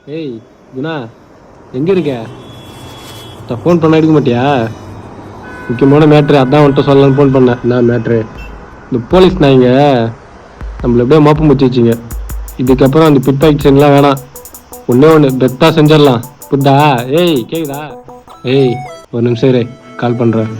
ஏய் குணா, எங்க இருக்க? ஃபோன் பண்ண எடுக்க மாட்டியா? முக்கியமான மேட்ரு, அதான் உன்கிட்ட சொல்லலாம்னு ஃபோன் பண்ணேன். என்ன மேட்ரு? இந்த போலீஸ் நாய்ங்க நம்மள எப்படியோ மாப்பு முச்சு வச்சுங்க. இதுக்கப்புறம் அந்த பிட் ஆக்ஷன்லாம் வேணாம். ஒன்று பெட்டா செஞ்சிடலாம். புட்டா? ஏய் கேக்குதா? ஏய் ஒரு நிமிஷம் இரு, கால் பண்ணுறேன்.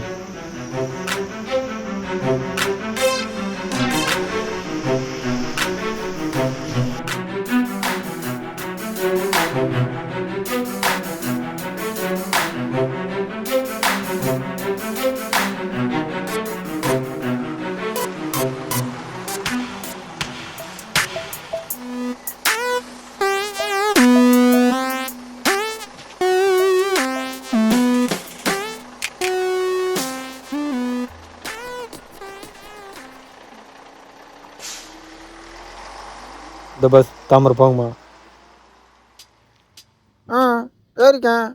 இந்த பஸ் தாமரை போங்கம்மா. ஏறிக்கேன்.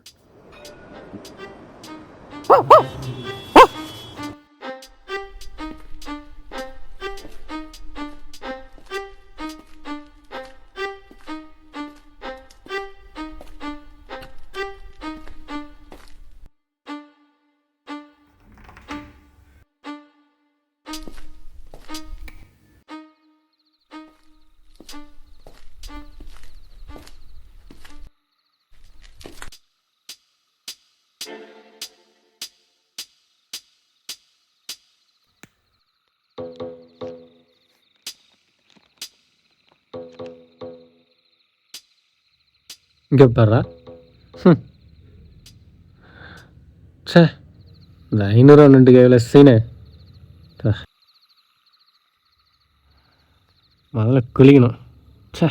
இங்கே பாடுறா. சே, இந்த 500 நண்டு கையில் சீனு முதல்ல குளிக்கணும். சே,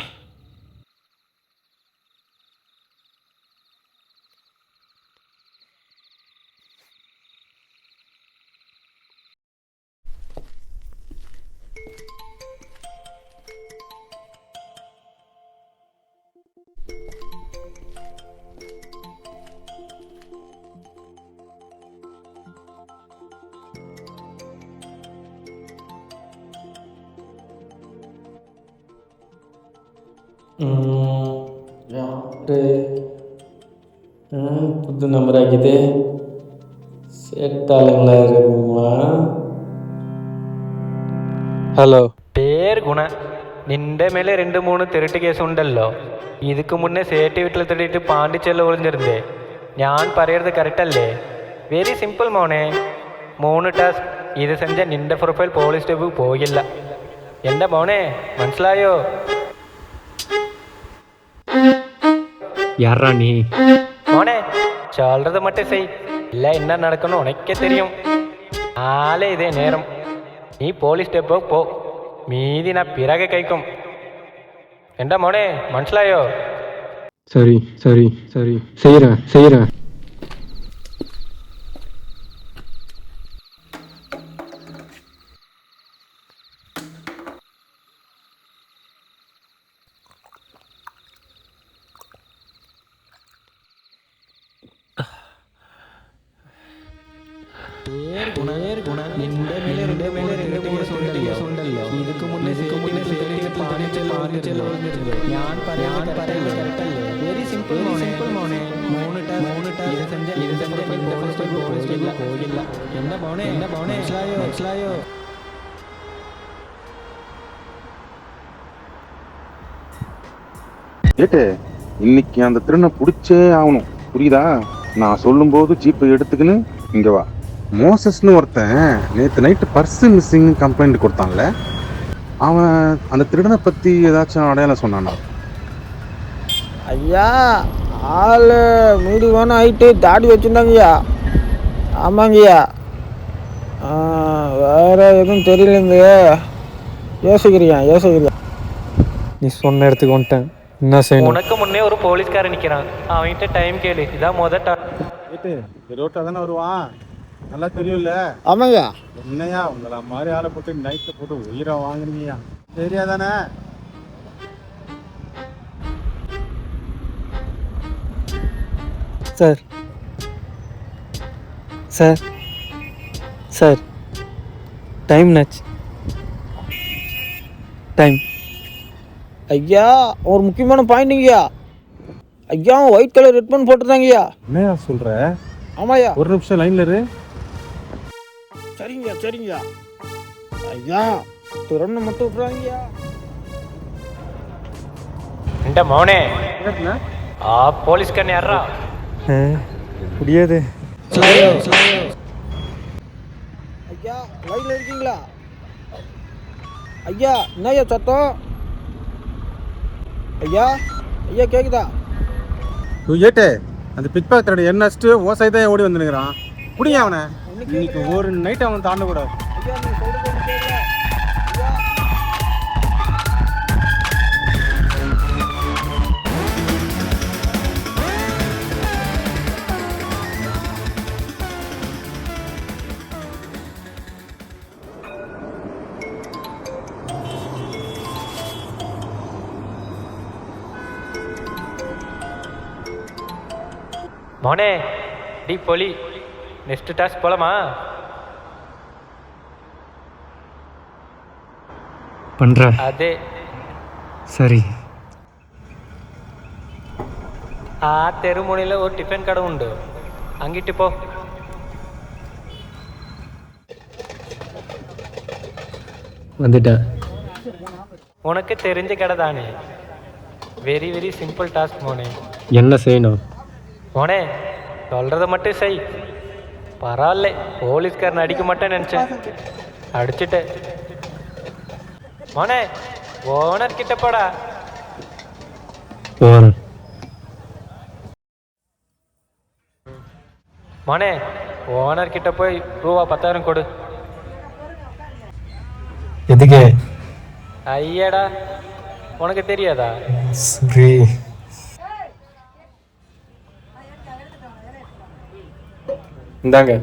யாரு புது நம்பர் ஆக்கிது சேட்டாளுங்களா இருக்குமா? ഹലോ. പേര് ഗുണ. നിന്റെ മേലെ 2-3 തിരുട്ട് കേസ് ഉണ്ടല്ലോ. ഇതുക്ക് മുന്നേ സേട്ടി വീട്ടിൽ തട്ടിയിട്ട് പാണ്ടിച്ചെല്ല ഒളിഞ്ഞിരുന്നേ. ഞാൻ പറയறது കറക്റ്റ് അല്ലേ? വെരി സിമ്പിൾ മോനെ. 3 ടാസ്ക് ഇത് സെഞ്ച നിന്റെ പ്രൊഫൈൽ പോലീസ് സ്റ്റേബിൾ പോകില്ല. എൻ്റെ മോനെ മനസ്സിലായോ? யாரா நீ? മോനെ சொல்றது மட்டும் செய். இல்லை என்ன நடக்கணும் உனக்கே தெரியும். நாளே இதே நேரம் நீ போலீஸ் ஸ்டேப்போ போ. மீதி நான் பிறகு கைக்கும். என்ன மோனே மனசிலாயோ? சரி சரி சரி, செய்கிறேன் செய்கிறேன். இதுக்கு முன்னே ഞാൻ പറയുന്നത് കറക്റ്റ് അല്ലേ? വെരി സിമ്പിൾ മോനെ. 3 ടാസ്ക് ഇത് സെഞ്ച പോലീസ് സ്റ്റേബിൾ പോകില്ല. എൻ്റെ മോനെ മനസ്സിലായോ? கேட்டு இன்னைக்கு அந்த திருண்ணை பிடிச்சே ஆகணும், புரியுதா? நான் சொல்லும் போது ஜீப்பை எடுத்துக்கின்னு இங்க வா. மோசஸ்னு ஒருத்தன் நேற்று நைட்டு பர்ஸு மிஸ்ஸிங் கம்ப்ளைண்ட் கொடுத்தான்ல, அவன் அந்த திருடனை பத்தி ஏதாச்சும் அடையாளம் சொன்னானா? ஐயா, ஆள் மீடியமான ஹைட்டு, தாடி வச்சுருந்தாங்கய்யா. ஆமாங்கய்யா. வேற எதுவும் தெரியலங்க. யோசிக்கிறியா? நீ சொன்ன இடத்துக்கு வந்துட்டேன். என்ன செய்யணும்? உனக்கு முன்னே ஒரு போலீஸ்காரன் நிற்கிறான். அவன்கிட்ட டைம் கேளு. இதான் கேட்டு ரோட்டா தானே வருவான், நல்லா தெரியும்ல? ஆமாங்கய்யா. என்னையா உங்களை மாதிரி ஆளை போட்டு நைட்டை போட்டு உயிரை வாங்குறீங்கய்யா, சரியா தானே? சார் சார் சார் டைம் நச்சு டைம். ஐயா, ஒரு முக்கியமான பாயிண்ட்டுங்கய்யா. ஐயா ஒயிட் கலர் ரெட்மன் போட்டுருந்தாங்கய்யா. என்னையா சொல்ற? ஆமாய்யா. ஒரு நிமிஷம் லைன்ல இரு. சரிங்கய்யா சரிங்கய்யா. ஐயா திறன்னு மட்டும் விட்றாங்கய்யா. இந்த மோனே ஆ போலீஸ்காரன் யாரா? முடியாது. ஐயா லைன்ல இருக்கீங்களா? ஐயா என்னய்யா சத்தம்? ஐயா ஐயா கேக்குதா? ஏட்டே அந்த பிக் பாக்கெட்டோட எண்ணஸ்ட்டு ஓசை தான் ஓடி வந்துருக்கிறான். குடிங்க அவனை. இன்னைக்கு ஒரு நைட் அவன் தாண்டக்கூடாது. ஐயா நீங்க சொல்றது ஒண்ணும் கேட்கல. ஐயா மோனே டி பொலி நெக்ஸ்ட் டாஸ்க் போலாமா? பண்ணுற. அதே சரி. ആ തെരുമുണിയിൽ ഒരു ടിഫിൻ കട ഉണ്ട്, അങ്ങിട്ട് പോ. வந்துட்டேன். உனக்கு தெரிஞ்ச கடை தானே. வெரி வெரி சிம்பிள் டாஸ்க் மோனே. என்ன செய்யணும்? மோனே சொல்கிறத மட்டும் செய். பரவாயில்ல, போலீஸ்காரன் அடிக்க மாட்டேன்னு நினச்சேன், அடிச்சுட்டேன். மோனே ஓனர் கிட்ட போடா. போகிறேன். மோனே ஓனர் கிட்ட போய் ரூபா 10,000 கொடு. எதுக்கு? ஐயடா உனக்கு தெரியாதா? சரி. இந்தாங்க.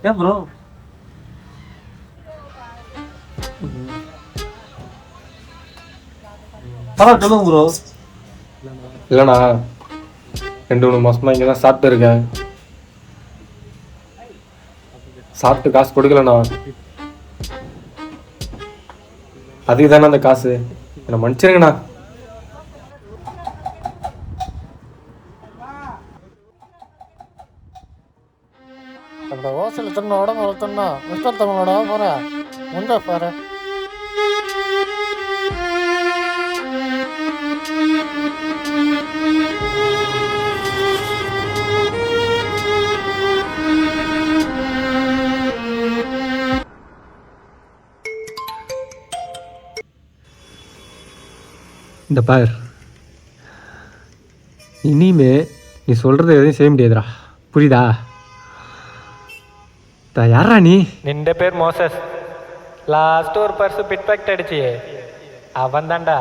ஏன் ப்ரோ? சொல்லுங்க ப்ரோ. இல்லைண்ணா, 2-3 மாசமா இங்கே தான் சாப்பிட்டு இருக்கேன். சாப்பிட்டு காசு கொடுக்கலண்ணா. அதுக்கு தானே அந்த காசு. என்னை மன்னிச்சிருங்கண்ணா. அந்த ஓசையில் திரும்ப உடம்பு வளர்த்தோம்னா மிஸ்டர் தமிழோட போகிறேன் முண்டை பாரு. இந்த பார், இனிமே நீ சொல்கிறத எதையும் செய்ய முடியாதுடா, புரியுதா? யாரா நீ? നിന്റെ പേര് മോസസ്. ലാസ്റ്റ് ഒരു പർസ് പിറ്റ് പാക്കറ്റ് അടിച്ചേ അവൻ താണ്ടാ.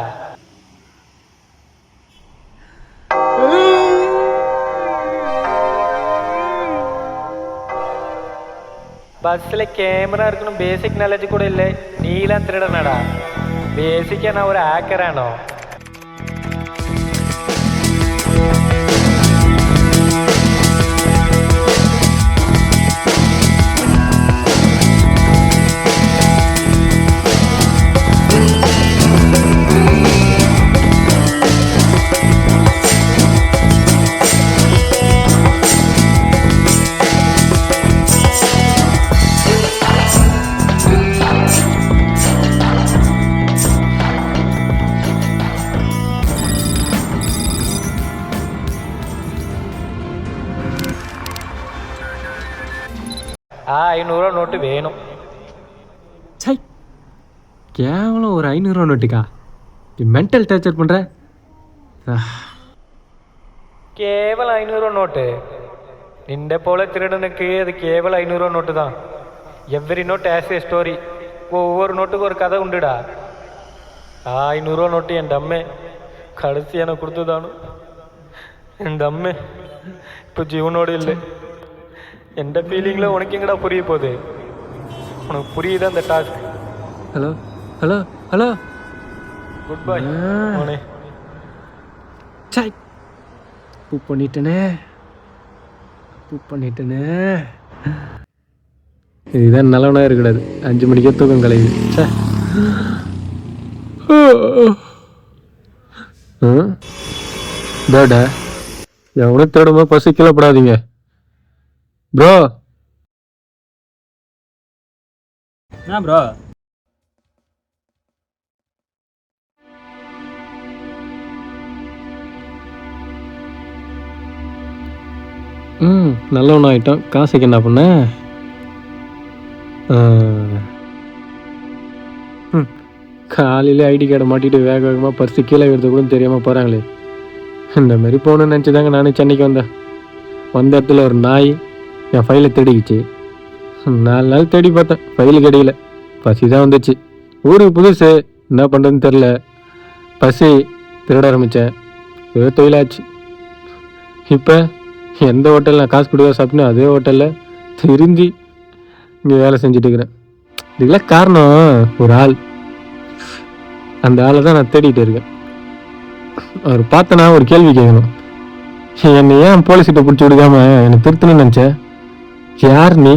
பஸ்ஸில் கேமரா இருக்கணும், பேசிக் நாலேஜ் கூட இல்லை. நீலாம் திருடனடா. பேசிக்காக நான் ஒரு ஹேக்கரானோ? ആ 500 நோட்டு வேணும். சை, கேவலம் ஒரு 500 நோட்டுக்கா? நீ மென்டல் டார்ச்சர் பண்ணுற. கேவலம் 500 நோட்டு? நின்ற போல திருடனுக்கு அது கேவலம் 500 நோட்டு தான். Every note has a story. ஒவ்வொரு நோட்டுக்கு ஒரு கதை உண்டுடா. 500 நோட்டு என் அம்மே கடைசி எனக்கு கொடுத்துதானு. என் அம்மே இப்போ ஜீவனோடு இல்லை. எந்த ஃபீலிங்கில் உனக்கு எங்கடா புரிய போகுது? உனக்கு புரியுதா அந்த task? Hello hello hello, good bye மோனே. சை, பூ பண்ணிட்டேனே. இதுதான் நல்லவனாக இருக்கக்கூடாது. 5 மணிக்கே தூக்கம் கலையுது. சே. பேட எவனும் திருடும்போது பசி கீழப்படாதீங்க ப்ரோ. என்ன ப்ரோ? நல்லவன் ஆகிட்டோம். காசுக்கு என்ன பண்ண? காலையில ஐடி கார்டை மாட்டிட்டு வேக வேகமாக பர்ஸு கீழே எடுத்து கூட தெரியாமல் போகிறாங்களே. இந்த மாதிரி போகணுன்னு நினச்சி தாங்க நானும் சென்னைக்கு வந்தேன். வந்த இடத்துல ஒரு நாய் என் ஃபைலை தேடிக்கிச்சு. 4 நாள் தேடி பார்த்தேன், ஃபைலு கிடைக்கல. பசி தான் வந்துச்சு. ஊருக்கு புதுசு, என்ன பண்ணுறதுன்னு தெரில. பசி திருட ஆரம்பித்தேன். ஏதோ தொழிலாச்சு. இப்போ எந்த ஹோட்டலில் நான் காசு கொடுக்க சாப்பிட்டேனோ அதே ஹோட்டலில் திருந்தி இங்கே வேலை செஞ்சுட்டு இருக்கிறேன். இதுக்கெல்லாம் காரணம் ஒரு ஆள். அந்த ஆளை தான் நான் தேடிட்டு இருக்கேன். அவர் பார்த்தனா ஒரு கேள்வி கேட்கணும். என்னை ஏன் போலீஸ்கிட்ட பிடிச்சி விடுக்காம என்னை திருத்தணும்னு நினச்சேன்? யார் நீ?